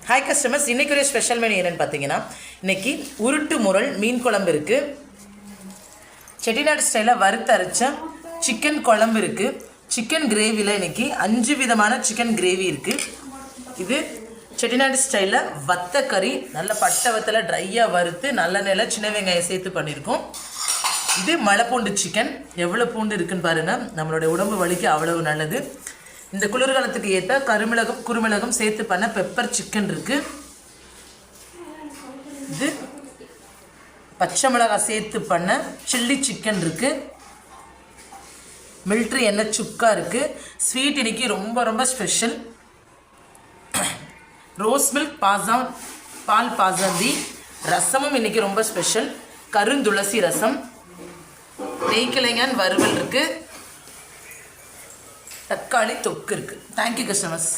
Hi customers, இன்றைக்கி ஒரு special menu என்னென்னு பார்த்தீங்கன்னா, இன்றைக்கி உருட்டு முரல் மீன் குழம்பு இருக்குது, செட்டிநாடு ஸ்டைலில் வறுத்தரைச்ச சிக்கன் குழம்பு இருக்குது, சிக்கன் கிரேவியில் இன்றைக்கி 5 விதமான சிக்கன் கிரேவி இருக்குது. இது செட்டிநாடு ஸ்டைலில் வத்த கறி, நல்ல பட்டை வத்தலை ட்ரையாக வறுத்து நல்லெண்ணெயில் சின்ன வெங்காயம் சேர்த்து பண்ணியிருக்கோம். இது மலைப்பூண்டு சிக்கன். எவ்வளோ பூண்டு இருக்குன்னு பாருங்கள், நம்மளுடைய உடம்பு வலிக்கு அவ்வளவு நல்லது. இந்த குளிர்காலத்துக்கு ஏற்ற கருமிளகும் குறுமிளகும் சேர்த்து பண்ண பெப்பர் சிக்கன் இருக்குது. இது பச்சை மிளகாய் சேர்த்து பண்ண சில்லி சிக்கன் இருக்குது. மில்ட்ரி எண்ணெய் சுக்கா இருக்குது. ஸ்வீட் இன்னைக்கு ரொம்ப ரொம்ப ஸ்பெஷல். ரோஸ் மில்க் பால் பாசந்தி ரசமும் இன்றைக்கி ரொம்ப ஸ்பெஷல். கருந்துளசி ரசம், நெய்க்கிளைங்கன் வறுவல் இருக்குது, தக்காளி தொக்கு இருக்குது. Thank you customers.